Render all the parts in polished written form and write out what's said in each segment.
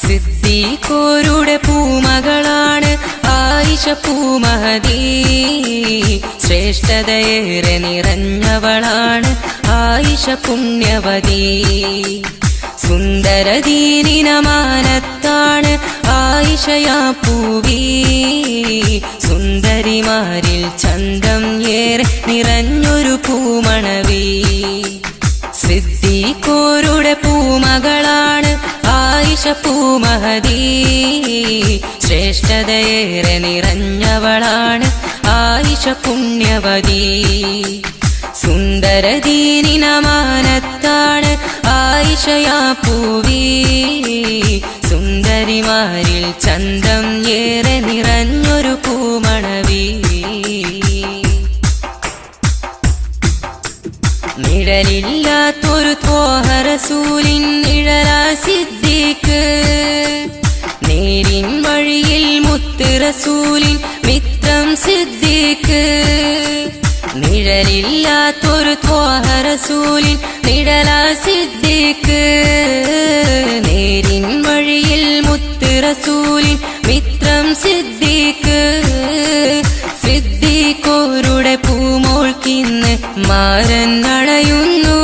സിദ്ദീഖോരുടെ പൂമകളാണ് ആയിഷ പൂമഹദി. ശ്രേഷ്ഠതയേറെ നിറഞ്ഞവളാണ് ആയിഷ പുണ്യവതി. സുന്ദര ദീനിനമാനത്താണ് ആയിഷയാ പൂവി. സുന്ദരിമാരിൽ ചന്തം ഏറെ നിറഞ്ഞൊരു പൂമണവി. സിദ്ദീഖോരുടെ പൂമകളാണ് ആയിഷ പൂമഹദി. ശ്രേഷ്ഠതയേറെ നിറഞ്ഞവളാണ് ആയിഷ പുണ്യവതി. സുന്ദര ദീനിനമാനത്താണ് ആയിഷയാ പൂവി. സുന്ദരിമാരിൽ ചന്തം ഏറെ നിറഞ്ഞൊരു പൂമണവി. നിഴലില്ലാത്തൊരു ത്വാഹ റസൂലിൻ നിഴലാ സിദ്ദീഖ്. നേരിൻ വഴിയിൽ മുത്ത് റസൂലിൻ മിത്രം സിദ്ദീഖ്. നിഴലില്ലാത്തൊരു ത്വാഹ റസൂലിൻ നിഴലാ സിദ്ദീഖ്. നേരിൻ വഴിയിൽ മുത്ത് റസൂലിൻ മിത്രം സിദ്ദീഖ്. സിദ്ദീഖോരുടെ പൂമോൾക്കിന്ന് മാരൻ അണയുന്നു.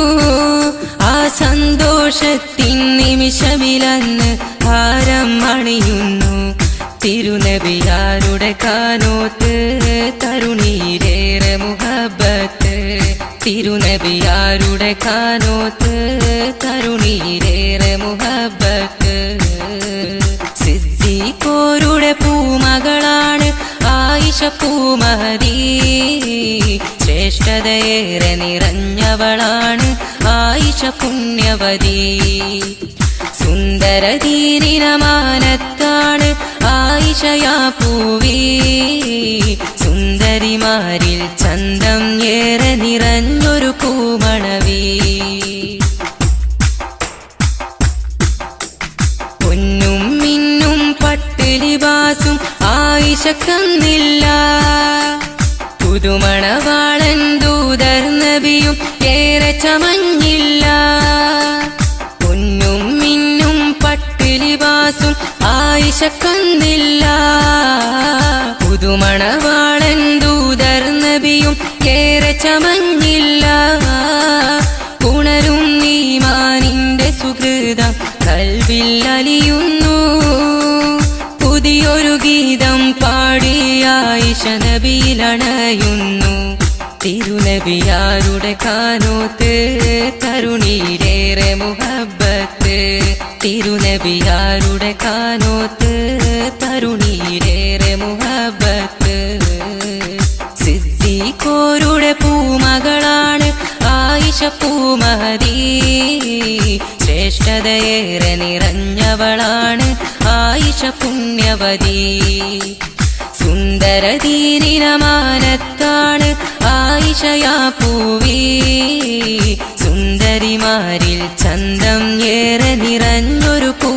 ആ സന്തോഷത്തിൻ നിമിഷമിലന്ന് ഹാരം അണിയുന്നു. തിരുനബിയാരുടെ കാനോത്ത് തരുണീരേറെ മുഹബ്ബത്ത്. തിരുനബിയാരുടെ കാനോത്ത് തരുണീരേറെ മുഹബ്ബത്ത്. സിദ്ദീഖോരുടെ പൂമകളാണ് ആയിഷ പൂമഹദി. ശ്രേഷ്ഠതയേറെ നിറഞ്ഞവളാണ് ആയിഷ പുണ്യവതി. സുന്ദര ദീനിനമാനത്താണ് ആയിഷയാ പൂവി. സുന്ദരിമാരിൽ ചന്തം ഏറെ നിറഞ്ഞൊരു പൂമണവി. പൊന്നും മിന്നും പട്ട് ലിബാസും ആയിഷക്കന്നില്ല. പുതുമണവാളൻ ദൂതർ നബിയും ഏറെ ചമഞ്ഞില്ല. പൊന്നും മിന്നും പട്ട് ലിബാസും ആയിഷക്കന്നില്ല. പുതുമണവാളൻ ദൂതർ നബിയും ഏറെ ചമഞ്ഞില്ല. ഉണരും ഈമാനിന്റെ സുഹൃതം കൽവിൽ അലിയുന്നു. പുതിയൊരു ഗീതം പാടി ആയിഷ നബിയിലണയുന്നു. തിരുനബിയാരുടെ കാനോത്ത് തരുണീരേറെ മുഹബ്ബത്ത്. തിരുനബിയാരുടെ കാനോത്ത് തരുണീരേറെ മുഹബ്ബത്ത്. സിദ്ദീഖോരുടെ പൂമകളാണ് ആയിഷ പൂമഹദി. ശ്രേഷ്ഠതയേറെ നിറഞ്ഞവളാണ് ആയിഷ പുണ്യവതി. സുന്ദര ദീനിനമാനത്താണ് ആയിഷയാ പൂവി. സുന്ദരിമാരിൽ ചന്തം ഏറെ നിറഞ്ഞൊരു പൂ